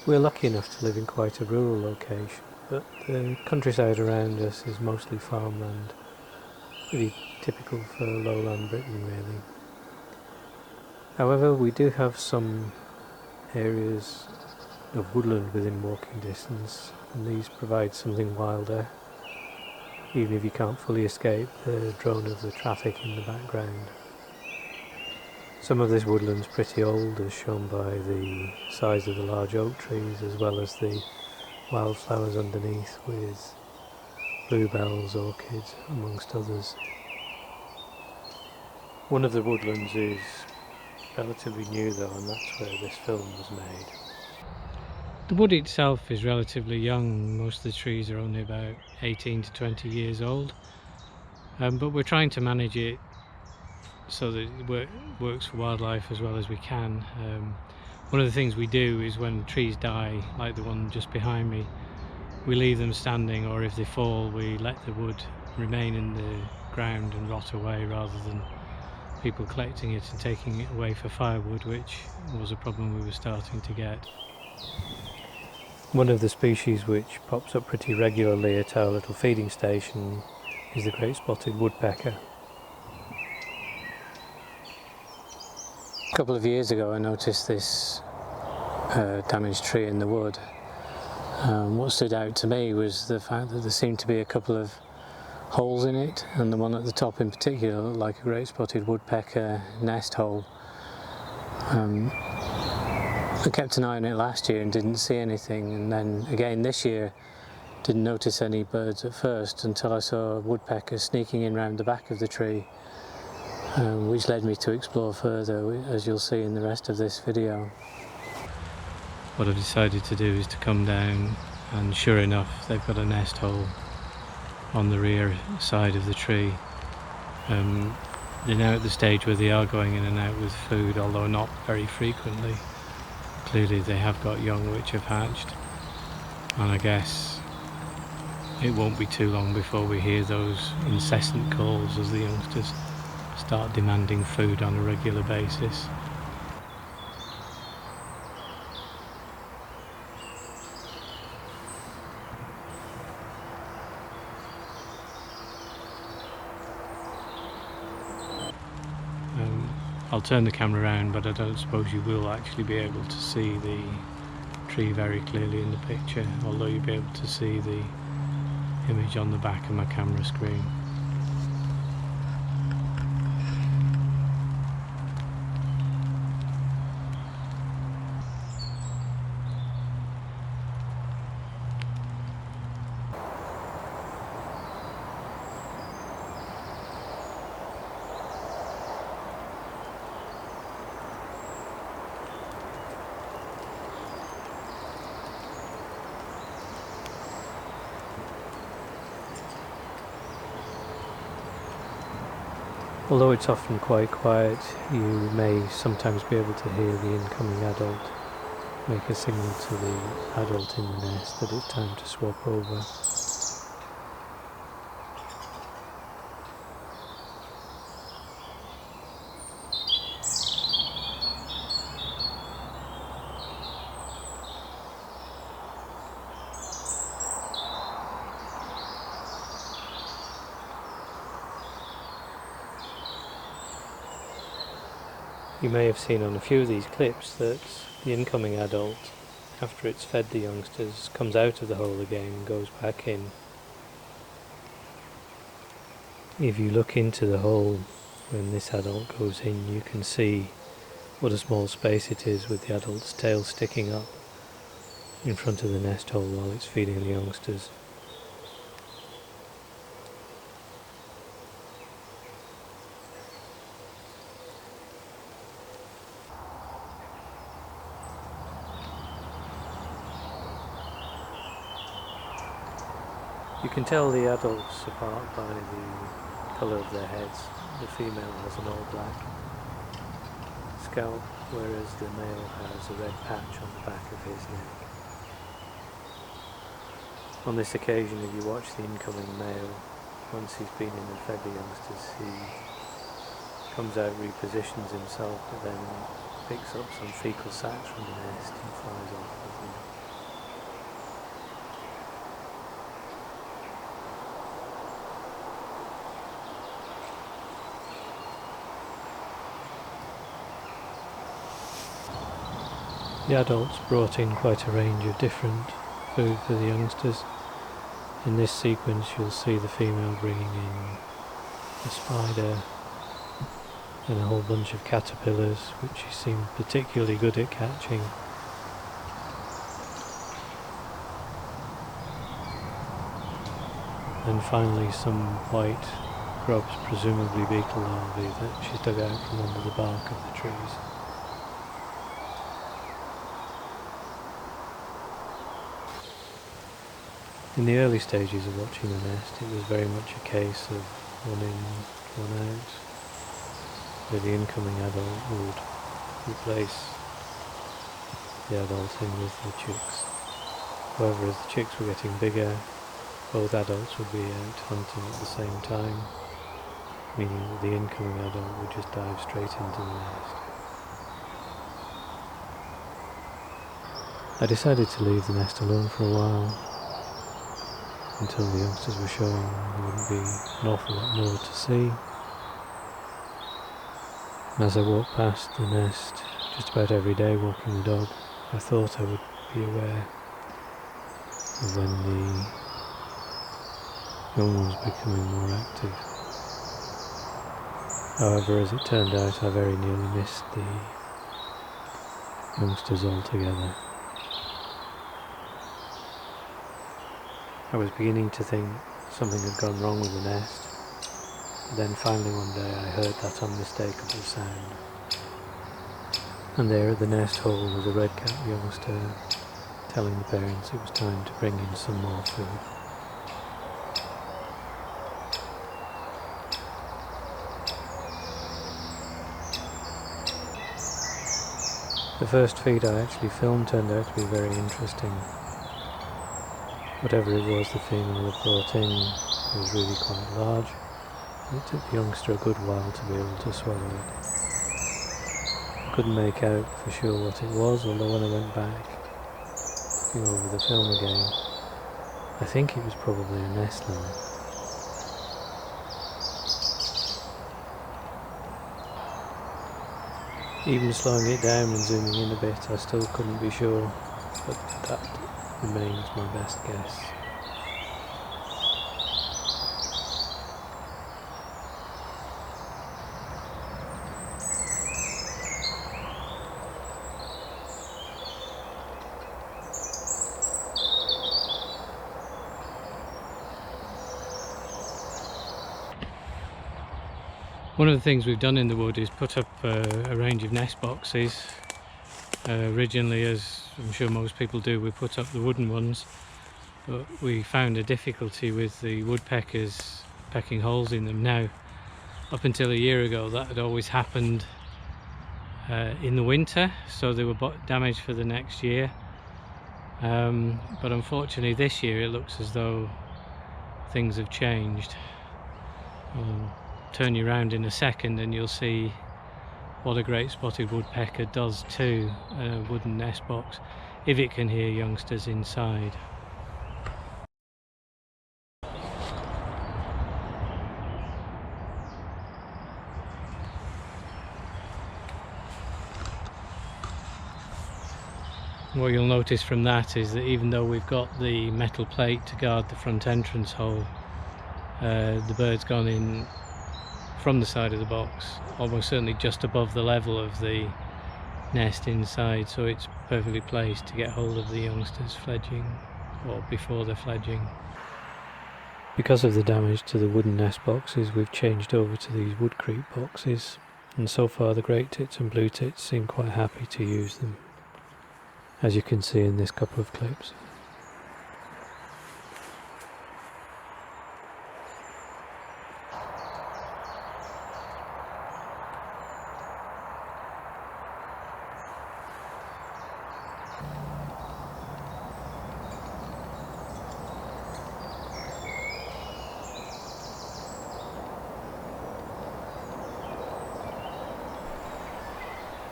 We're lucky enough to live in quite a rural location, but the countryside around us is mostly farmland, pretty typical for lowland Britain really. However, we do have some areas of woodland within walking distance, and these provide something wilder, even if you can't fully escape the drone of the traffic in the background. Some of this woodland's pretty old, as shown by the size of the large oak trees, as well as the wildflowers underneath with bluebells, orchids, amongst others. One of the woodlands is relatively new though, and that's where this film was made. The wood itself is relatively young. Most of the trees are only about 18 to 20 years old, but we're trying to manage it so that it works for wildlife as well as we can. One of the things we do is when trees die, like the one just behind me, we leave them standing, or if they fall we let the wood remain in the ground and rot away, rather than people collecting it and taking it away for firewood, which was a problem we were starting to get. One of the species which pops up pretty regularly at our little feeding station is the great spotted woodpecker. A couple of years ago I noticed this damaged tree in the wood. What stood out to me was the fact that there seemed to be a couple of holes in it, and the one at the top in particular looked like a great spotted woodpecker nest hole. I kept an eye on it last year and didn't see anything, and then again this year didn't notice any birds at first until I saw a woodpecker sneaking in round the back of the tree, which led me to explore further, as you'll see in the rest of this video. What I've decided to do is to come down, and sure enough they've got a nest hole on the rear side of the tree. They're now at the stage where they are going in and out with food, although not very frequently. Clearly they have got young which have hatched, and I guess it won't be too long before we hear those incessant calls as the youngsters start demanding food on a regular basis. I'll turn the camera around, but I don't suppose you will actually be able to see the tree very clearly in the picture, although you'll be able to see the image on the back of my camera screen. Although it's often quite quiet, you may sometimes be able to hear the incoming adult make a signal to the adult in the nest that it's time to swap over. You may have seen on a few of these clips that the incoming adult, after it's fed the youngsters, comes out of the hole again and goes back in. If you look into the hole when this adult goes in, you can see what a small space it is, with the adult's tail sticking up in front of the nest hole while it's feeding the youngsters. You can tell the adults apart by the colour of their heads. The female has an all black scalp, whereas the male has a red patch on the back of his neck. On this occasion, if you watch the incoming male, once he's been in and fed the youngsters, he comes out, repositions himself, but then picks up some fecal sacks from the nest and flies off with them. The adults brought in quite a range of different food for the youngsters. In this sequence you'll see the female bringing in a spider and a whole bunch of caterpillars, which she seemed particularly good at catching. And finally some white grubs, presumably beetle larvae, that she's dug out from under the bark of the trees. In the early stages of watching the nest, it was very much a case of one in, one out, where the incoming adult would replace the adult in with the chicks. However, as the chicks were getting bigger, both adults would be out hunting at the same time, meaning that the incoming adult would just dive straight into the nest. I decided to leave the nest alone for a while, until the youngsters were showing there wouldn't be an awful lot more to see. And as I walked past the nest just about every day walking the dog, I thought I would be aware of when the young ones becoming more active. However, as it turned out, I very nearly missed the youngsters altogether. I was beginning to think something had gone wrong with the nest, but then finally one day I heard that unmistakable sound. And there at the nest hole was a red-capped youngster telling the parents it was time to bring in some more food. The first feed I actually filmed turned out to be very interesting. Whatever it was the female had brought in was really quite large, and it took the youngster a good while to be able to swallow it. I couldn't make out for sure what it was, although when I went back, looking over the film again, I think it was probably a nestling. Even slowing it down and zooming in a bit, I still couldn't be sure, but that remains my best guess. One of the things we've done in the wood is put up a range of nest boxes. Originally, as I'm sure most people do, we put up the wooden ones, but we found a difficulty with the woodpeckers pecking holes in them. Now, up until a year ago, that had always happened in the winter, so they were damaged for the next year. But unfortunately this year it looks as though things have changed. I'll turn you around in a second and you'll see what a great spotted woodpecker does to a wooden nest box if it can hear youngsters inside. What you'll notice from that is that even though we've got the metal plate to guard the front entrance hole, the bird's gone in from the side of the box, almost certainly just above the level of the nest inside, so it's perfectly placed to get hold of the youngsters fledging, or before they're fledging. Because of the damage to the wooden nest boxes, we've changed over to these woodcrete boxes, and so far the great tits and blue tits seem quite happy to use them, as you can see in this couple of clips.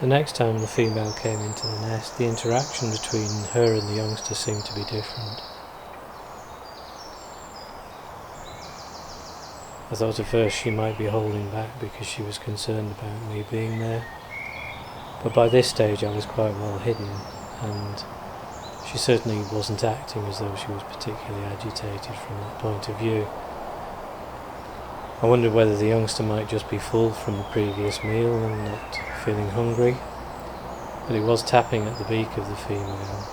The next time the female came into the nest, the interaction between her and the youngster seemed to be different. I thought at first she might be holding back because she was concerned about me being there, but by this stage I was quite well hidden, and she certainly wasn't acting as though she was particularly agitated from that point of view. I wondered whether the youngster might just be full from the previous meal and not feeling hungry, but it was tapping at the beak of the female.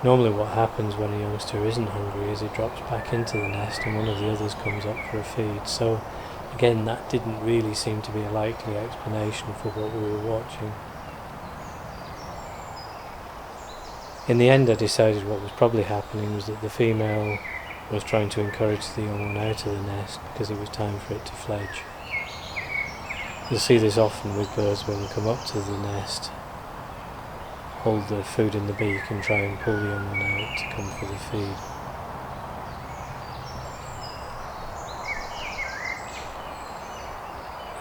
Normally what happens when a youngster isn't hungry is it drops back into the nest and one of the others comes up for a feed. So again, that didn't really seem to be a likely explanation for what we were watching. In the end, I decided what was probably happening was that the female was trying to encourage the young one out of the nest because it was time for it to fledge. You'll see this often with birds when they come up to the nest, hold the food in the beak and try and pull the young one out to come for the feed.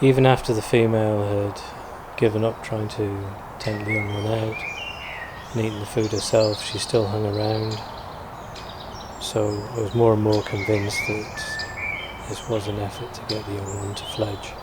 Even after the female had given up trying to tempt the young one out and eaten the food herself, she still hung around. So I was more and more convinced that this was an effort to get the young one to fledge.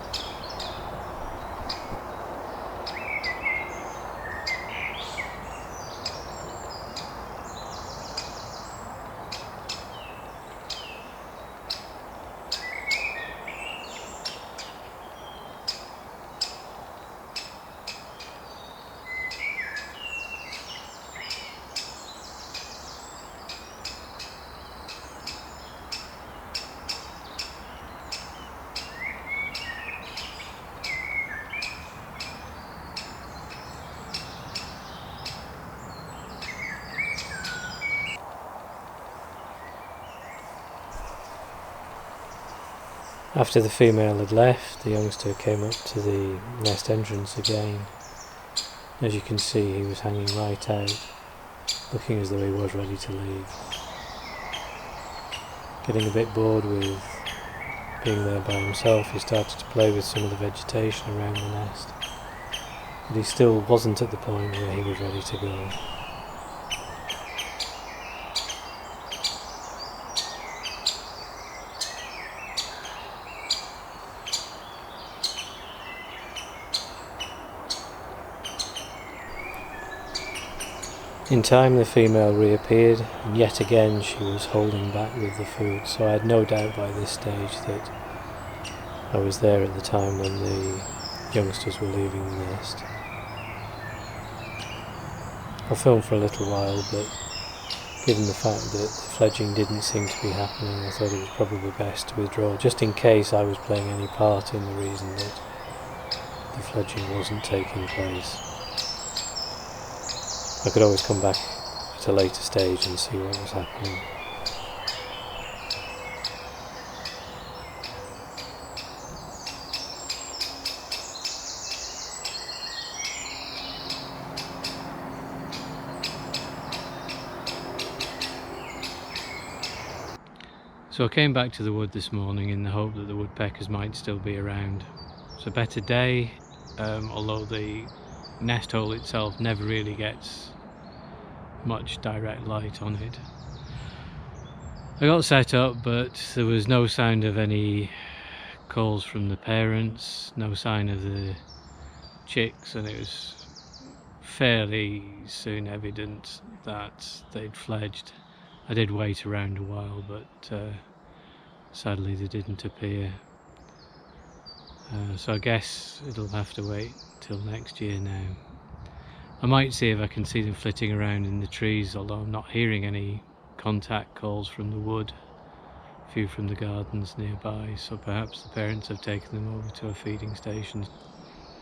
After the female had left, the youngster came up to the nest entrance again. As you can see, he was hanging right out, looking as though he was ready to leave. Getting a bit bored with being there by himself, he started to play with some of the vegetation around the nest, but he still wasn't at the point where he was ready to go. In time the female reappeared, and yet again she was holding back with the food, so I had no doubt by this stage that I was there at the time when the youngsters were leaving the nest. I filmed for a little while, but given the fact that the fledging didn't seem to be happening, I thought it was probably best to withdraw, just in case I was playing any part in the reason that the fledging wasn't taking place. I could always come back at a later stage and see what was happening. So I came back to the wood this morning in the hope that the woodpeckers might still be around. It's a better day, although the nest hole itself never really gets much direct light on it. I got set up, but there was no sound of any calls from the parents, no sign of the chicks, and it was fairly soon evident that they'd fledged. I did wait around a while, but sadly they didn't appear. So I guess it'll have to wait till next year now. I might see if I can see them flitting around in the trees, although I'm not hearing any contact calls from the wood, a few from the gardens nearby, so perhaps the parents have taken them over to a feeding station.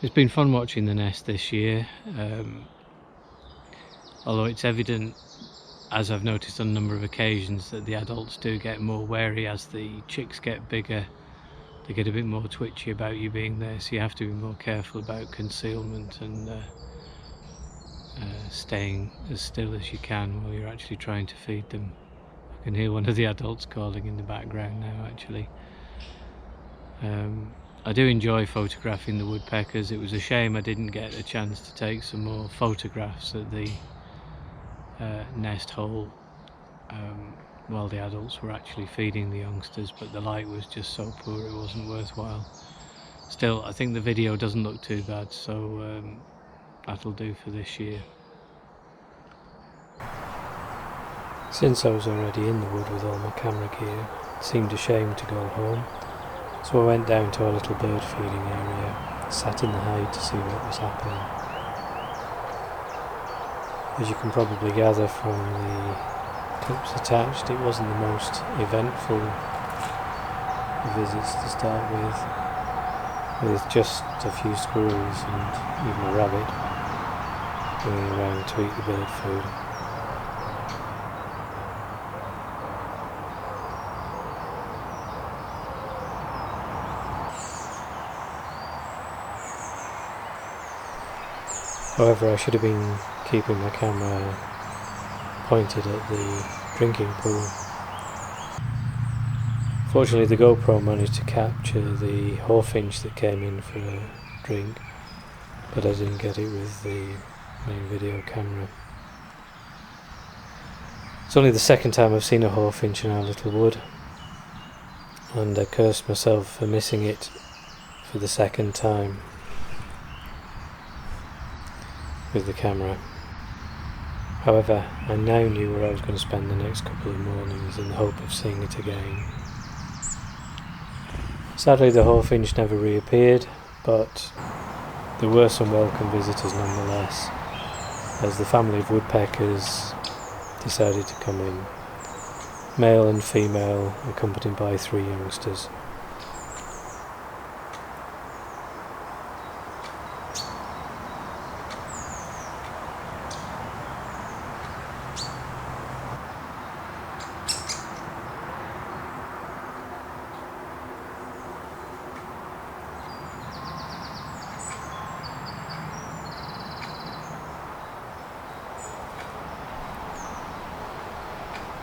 It's been fun watching the nest this year, although it's evident, as I've noticed on a number of occasions, that the adults do get more wary as the chicks get bigger. They get a bit more twitchy about you being there, so you have to be more careful about concealment and staying as still as you can while you're actually trying to feed them. I can hear one of the adults calling in the background now, actually. I do enjoy photographing the woodpeckers. It was a shame I didn't get a chance to take some more photographs at the nest hole while the adults were actually feeding the youngsters, but the light was just so poor it wasn't worthwhile. Still, I think the video doesn't look too bad, so that'll do for this year. Since I was already in the wood with all my camera gear, it seemed a shame to go home, so I went down to our little bird feeding area, sat in the hide to see what was happening. As you can probably gather from the clips attached, it wasn't the most eventful visits to start with just a few squirrels and even a rabbit going around to eat the bird food. However, I should have been keeping my camera pointed at the drinking pool. Fortunately, the GoPro managed to capture the hawfinch that came in for a drink, but I didn't get it with the main video camera. It's only the second time I've seen a hawfinch in our little wood, and I cursed myself for missing it for the second time with the camera. However, I now knew where I was going to spend the next couple of mornings in the hope of seeing it again. Sadly, the hawfinch never reappeared, but there were some welcome visitors nonetheless, as the family of woodpeckers decided to come in, male and female, accompanied by 3 youngsters.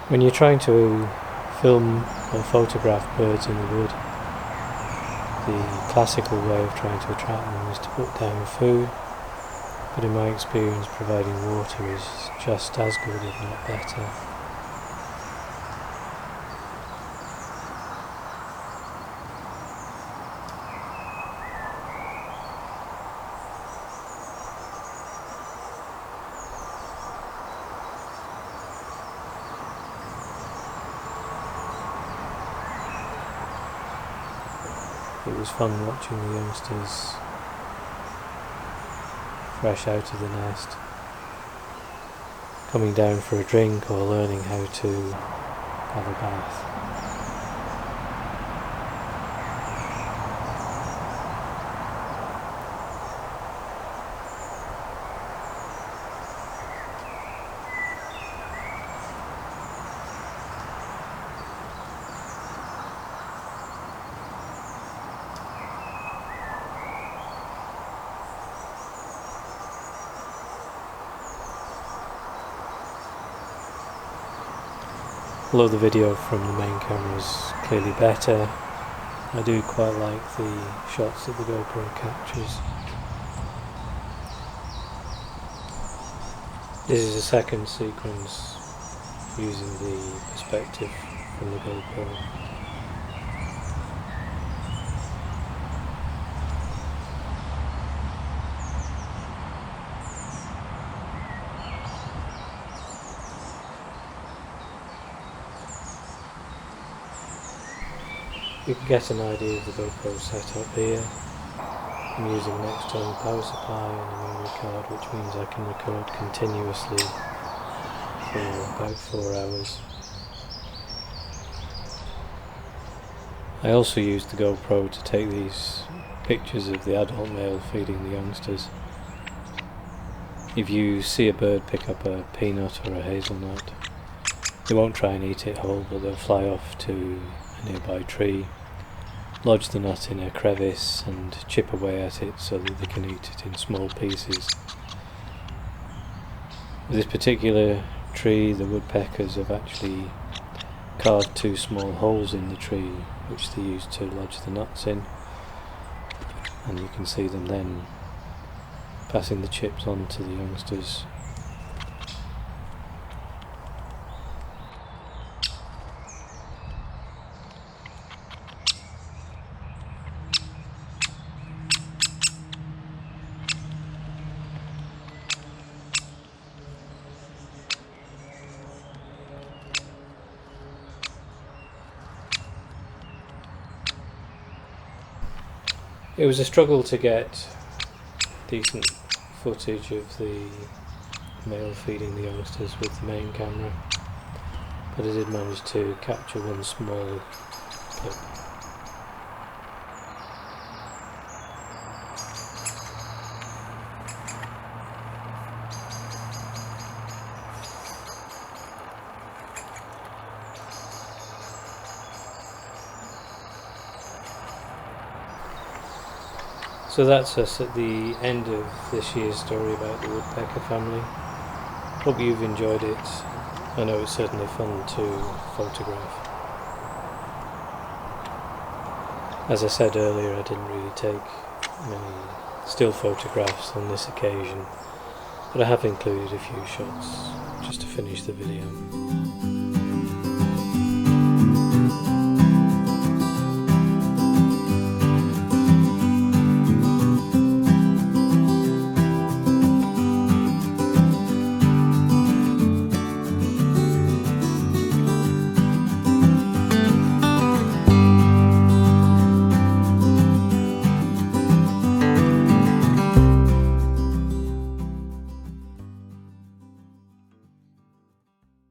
When you're trying to film or photograph birds in the wood, the classical way of trying to attract them is to put down food, but in my experience providing water is just as good, if not better. It was fun watching the youngsters fresh out of the nest, coming down for a drink or learning how to have a bath. Although the video from the main camera is clearly better, I do quite like the shots that the GoPro captures. This is a second sequence using the perspective from the GoPro. You can get an idea of the GoPro setup here. I'm using an external power supply and a memory card, which means I can record continuously for about 4 hours. I also used the GoPro to take these pictures of the adult male feeding the youngsters. If you see a bird pick up a peanut or a hazelnut, they won't try and eat it whole, but they'll fly off to a nearby tree, lodge the nut in a crevice and chip away at it so that they can eat it in small pieces. With this particular tree, the woodpeckers have actually carved 2 small holes in the tree which they use to lodge the nuts in, and you can see them then passing the chips on to the youngsters. It was a struggle to get decent footage of the male feeding the youngsters with the main camera, but I did manage to capture one small clip. So that's us at the end of this year's story about the Woodpecker family. Hope you've enjoyed it. I know it's certainly fun to photograph. As I said earlier, I didn't really take many still photographs on this occasion, but I have included a few shots just to finish the video.